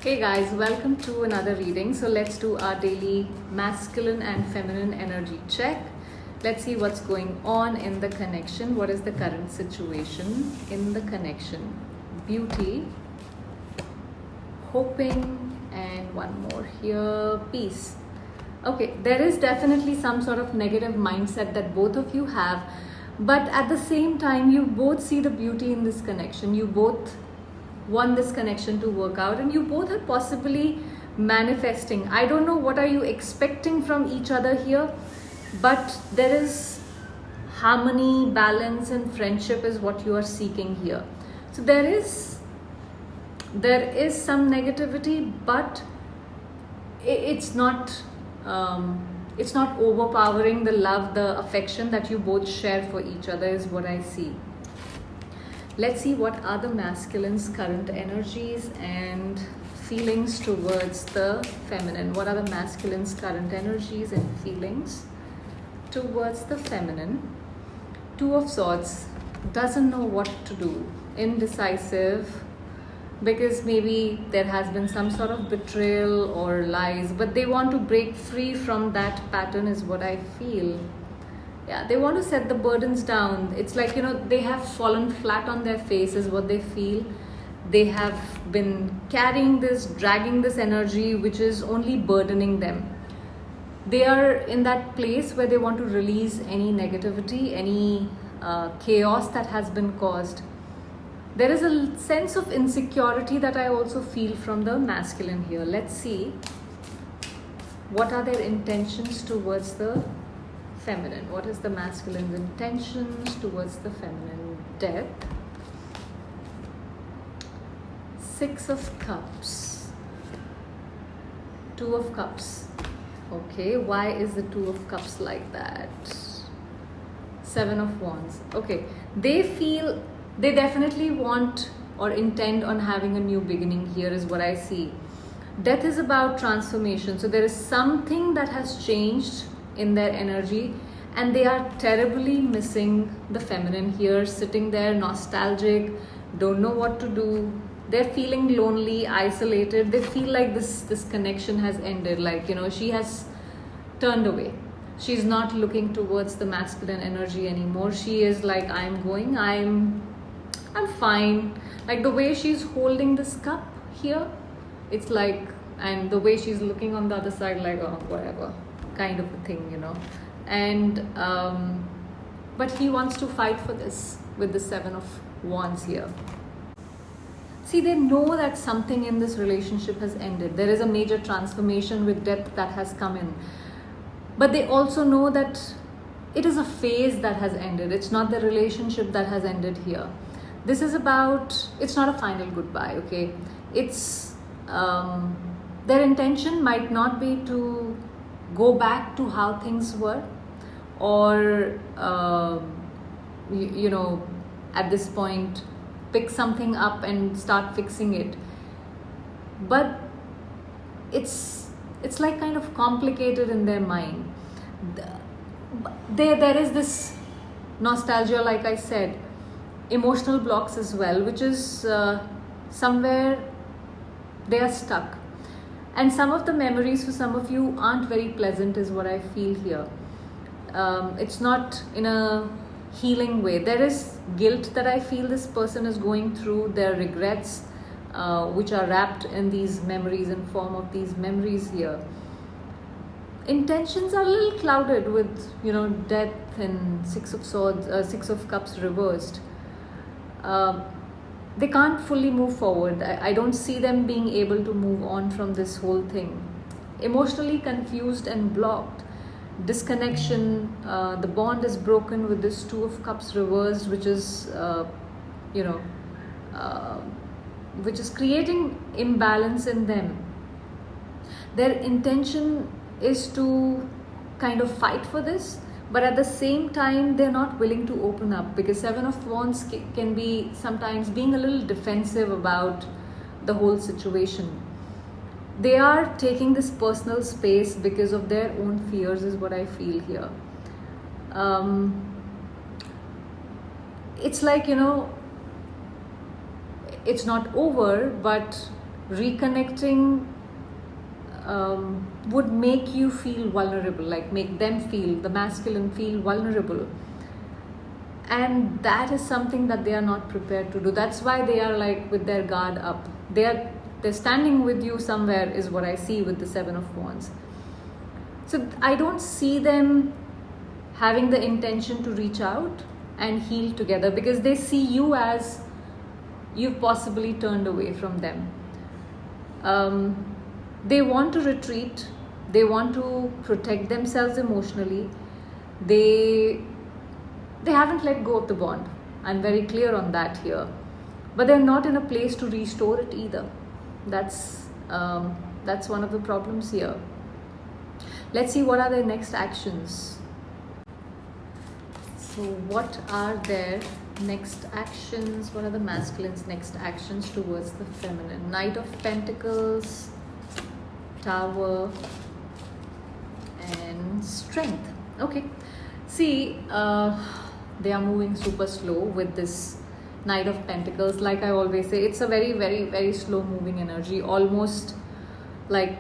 Hey guys, welcome to another reading. So let's do our daily masculine and feminine energy check. Let's see what's going on in the connection. What is the current situation in the connection? Beauty, hoping, and one more here, peace. Okay, there is definitely some sort of negative mindset that both of you have, but at the same time, you both see the beauty in this connection. You both want this connection to work out, and you both are possibly manifesting. I don't know what are you expecting from each other here, but there is harmony, balance, and friendship is what you are seeking here. So there is some negativity, but it's not overpowering the love, the affection that you both share for each other is what I see. Let's see what are the masculine's current energies and feelings towards the feminine. What are the masculine's current energies and feelings towards the feminine? Two of Swords, doesn't know what to do, indecisive, because maybe there has been some sort of betrayal or lies, but they want to break free from that pattern is what I feel. Yeah, they want to set the burdens down. It's like, they have fallen flat on their face is what they feel. They have been carrying this, dragging this energy, which is only burdening them. They are in that place where they want to release any negativity, any chaos that has been caused. There is a sense of insecurity that I also feel from the masculine here. Let's see what are their intentions towards the feminine. What is the masculine's intentions towards the feminine? Death, Six of Cups, Two of Cups. Okay, why is the Two of Cups like that? Seven of Wands. Okay, they definitely want or intend on having a new beginning here is what I see. Death is about transformation. So there is something that has changed in their energy, and they are terribly missing the feminine here, sitting there nostalgic, don't know what to do. They're feeling lonely, isolated. They feel like this connection has ended, like she has turned away. She's not looking towards the masculine energy anymore. She is like, I'm fine. Like the way she's holding this cup here, it's like, and the way she's looking on the other side, like, oh, whatever kind of a thing, and but he wants to fight for this with the Seven of Wands here. See, they know that something in this relationship has ended. There is a major transformation with death that has come in, but they also know that it is a phase that has ended. It's not the relationship that has ended here. This is about, it's not a final goodbye, okay? It's their intention might not be to go back to how things were, or at this point pick something up and start fixing it, but it's like kind of complicated in their mind. There is this nostalgia, like I said, emotional blocks as well, which is somewhere they are stuck. And some of the memories for some of you aren't very pleasant is what I feel here. It's not in a healing way. There is guilt that I feel this person is going through. Their regrets, which are wrapped in these memories, in form of these memories here. Intentions are a little clouded with, death and Six of Swords, Six of Cups reversed. They can't fully move forward. I don't see them being able to move on from this whole thing. Emotionally confused and blocked. Disconnection, the bond is broken with this Two of Cups reversed, which is, which is creating imbalance in them. Their intention is to kind of fight for this, but at the same time they're not willing to open up, because Seven of Wands can be sometimes being a little defensive about the whole situation. They are taking this personal space because of their own fears is what I feel here. It's like, it's not over, but reconnecting would make you feel vulnerable, like make them feel, the masculine feel vulnerable. And that is something that they are not prepared to do. That's why they are like with their guard up. They're standing with you somewhere, is what I see with the Seven of Wands. So I don't see them having the intention to reach out and heal together, because they see you as you've possibly turned away from them. They want to retreat. They want to protect themselves emotionally. They haven't let go of the bond. I'm very clear on that here. But they're not in a place to restore it either. That's one of the problems here. Let's see what are their next actions. So what are their next actions? What are the masculine's next actions towards the feminine? Knight of Pentacles, Tower, and Strength. Okay. See, they are moving super slow with this Knight of Pentacles. Like I always say, it's a very, very, very slow moving energy. Almost like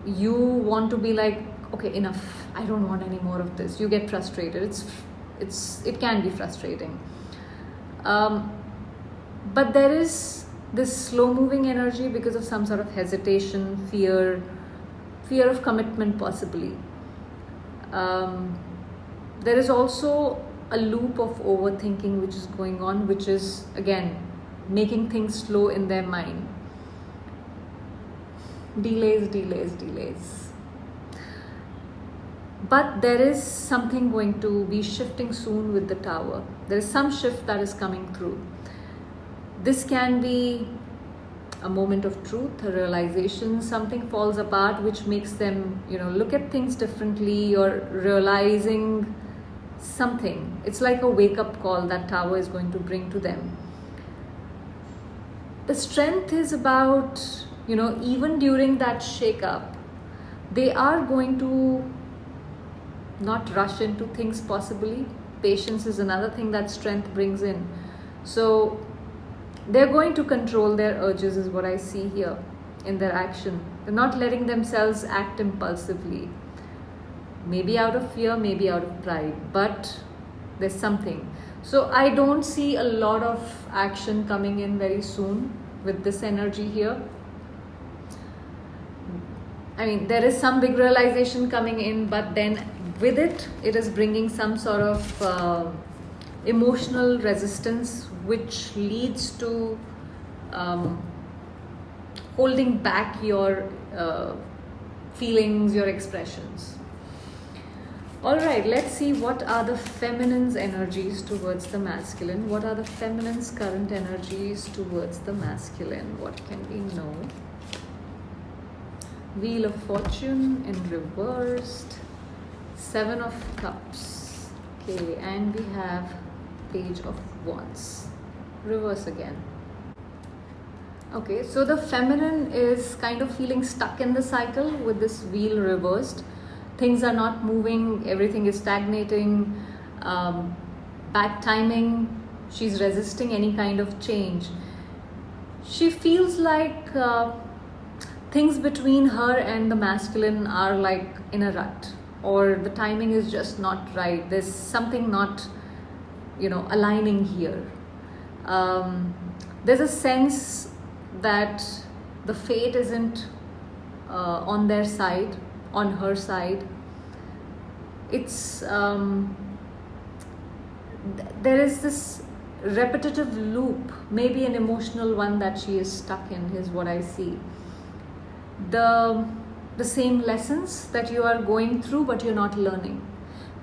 you want to be like, okay, enough. I don't want any more of this. You get frustrated. It can be frustrating. But there is this slow moving energy because of some sort of hesitation, fear of commitment possibly. There is also a loop of overthinking which is going on, which is again making things slow in their mind. Delays. But there is something going to be shifting soon with the Tower. There is some shift that is coming through. This can be a moment of truth, a realization. Something falls apart which makes them, look at things differently, or realizing something. It's like a wake-up call that Tower is going to bring to them. The Strength is about, even during that shake-up, they are going to not rush into things possibly. Patience is another thing that Strength brings in. So they're going to control their urges, is what I see here in their action. They're not letting themselves act impulsively. Maybe out of fear, maybe out of pride, but there's something. So I don't see a lot of action coming in very soon with this energy here. I mean, there is some big realization coming in, but then with it is bringing some sort of emotional resistance, which leads to holding back your feelings, your expressions. All right, let's see what are the feminine's energies towards the masculine. What are the feminine's current energies towards the masculine? What can we know? Wheel of Fortune in reversed. Seven of Cups. Okay, and we have Page of Wands. Reverse again. Okay, so the feminine is kind of feeling stuck in the cycle with this wheel reversed. Things are not moving, everything is stagnating, bad timing. She's resisting any kind of change. She feels like things between her and the masculine are like in a rut, or the timing is just not right. There's something not, aligning here. There's a sense that the fate isn't on their side, on her side. It's there is this repetitive loop, maybe an emotional one that she is stuck in, is what I see. The same lessons that you are going through, but you're not learning,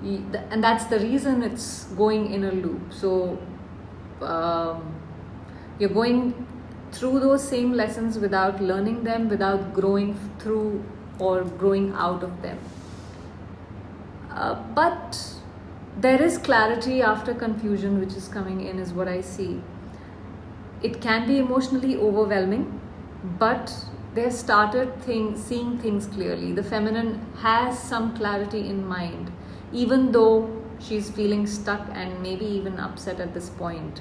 and that's the reason it's going in a loop. So you're going through those same lessons without learning them, without growing through or growing out of them. But there is clarity after confusion which is coming in, is what I see. It can be emotionally overwhelming, but they started seeing things clearly. The feminine has some clarity in mind, even though she's feeling stuck and maybe even upset at this point.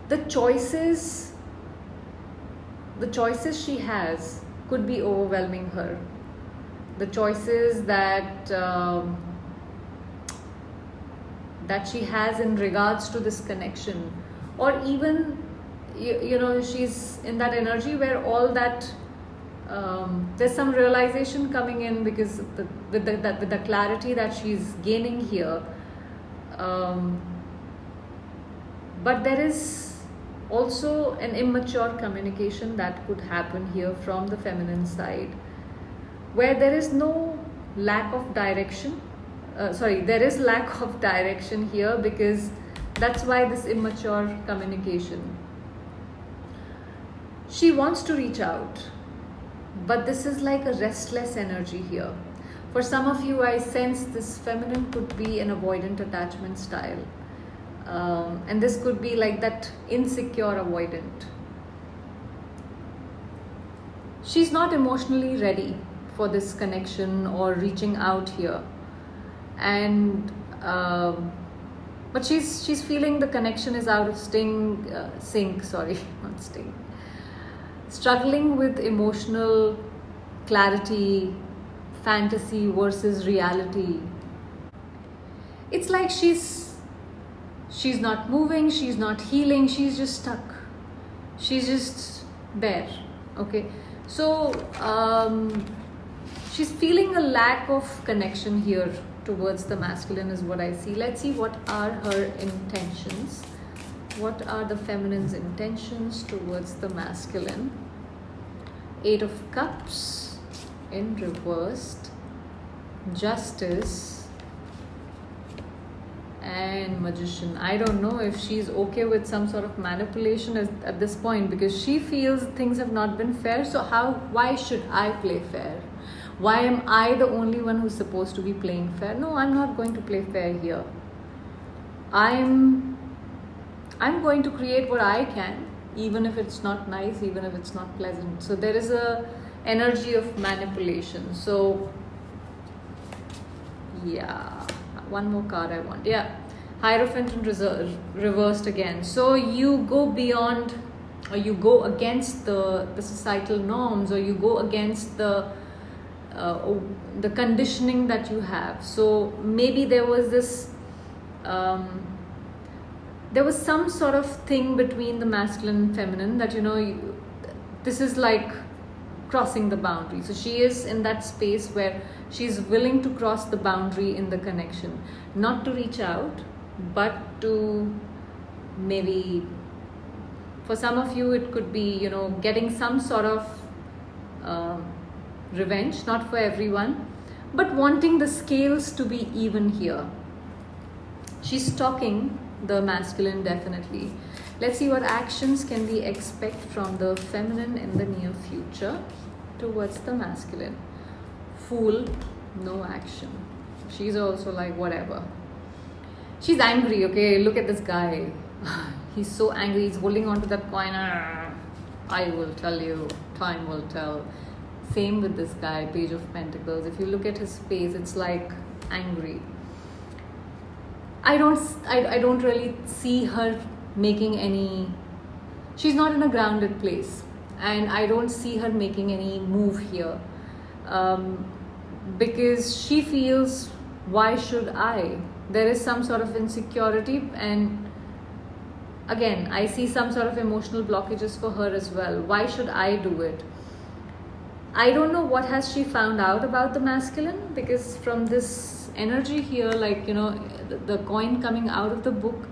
The choices the choices she has could be overwhelming her. The choices that that she has in regards to this connection, or even she's in that energy where all that there's some realization coming in, because with the clarity that she's gaining here, but there is also an immature communication that could happen here from the feminine side, where there is no lack of direction. There is lack of direction here, because that's why this immature communication. She wants to reach out, but this is like a restless energy here. For some of you, I sense this feminine could be an avoidant attachment style. And this could be like that insecure avoidant. She's not emotionally ready for this connection or reaching out here. And but she's feeling the connection is out of sync, struggling with emotional clarity, fantasy versus reality. It's like she's not moving, she's not healing, she's just stuck, she's just there. Okay, so she's feeling a lack of connection here towards the masculine is what I see. Let's see what are her intentions. What are the feminine's intentions towards the masculine? 8 of Cups in reversed, Justice, and Magician. I don't know if she's okay with some sort of manipulation at this point, because she feels things have not been fair. So why should I play fair? Why am I the only one who's supposed to be playing fair? No, I'm not going to play fair here. I'm going to create what I can, even if it's not nice, even if it's not pleasant. So there is a energy of manipulation. So yeah, one more card I want. Yeah, Hierophant in reversed again. So you go beyond, or you go against the societal norms, or you go against the conditioning that you have. So maybe there was this there was some sort of thing between the masculine and feminine that this is like crossing the boundary. So she is in that space where she's willing to cross the boundary in the connection, not to reach out, but to maybe, for some of you it could be getting some sort of revenge. Not for everyone, but wanting the scales to be even here. She's stalking the masculine, definitely. Let's see what actions can we expect from the feminine in the near future towards the masculine. Fool, no action. She's also like whatever. She's angry. Okay, look at this guy. He's so angry. He's holding on to that coin. I will tell you, time will tell. Same with this guy, Page of Pentacles. If you look at his face, it's like angry. I don't really see her making any, she's not in a grounded place, and I don't see her making any move here, because she feels, why should I? There is some sort of insecurity, and again I see some sort of emotional blockages for her as well. Why should I do it? I don't know what has she found out about the masculine, because from this energy here, like the coin coming out of the book,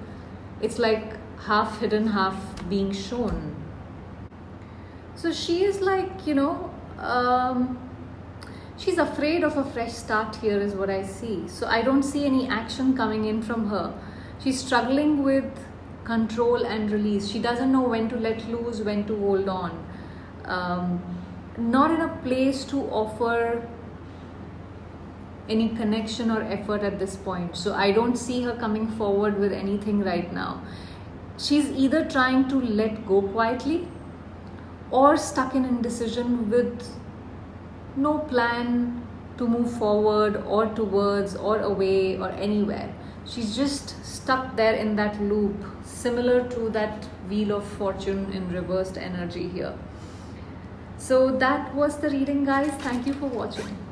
it's like half hidden, half being shown. So she is like she's afraid of a fresh start here is what I see. So I don't see any action coming in from her. She's struggling with control and release. She doesn't know when to let loose, when to hold on. Not in a place to offer any connection or effort at this point. So I don't see her coming forward with anything right now. She's either trying to let go quietly, or stuck in indecision with no plan to move forward or towards or away or anywhere. She's just stuck there in that loop, similar to that Wheel of Fortune in reversed energy here. So that was the reading, guys. Thank you for watching.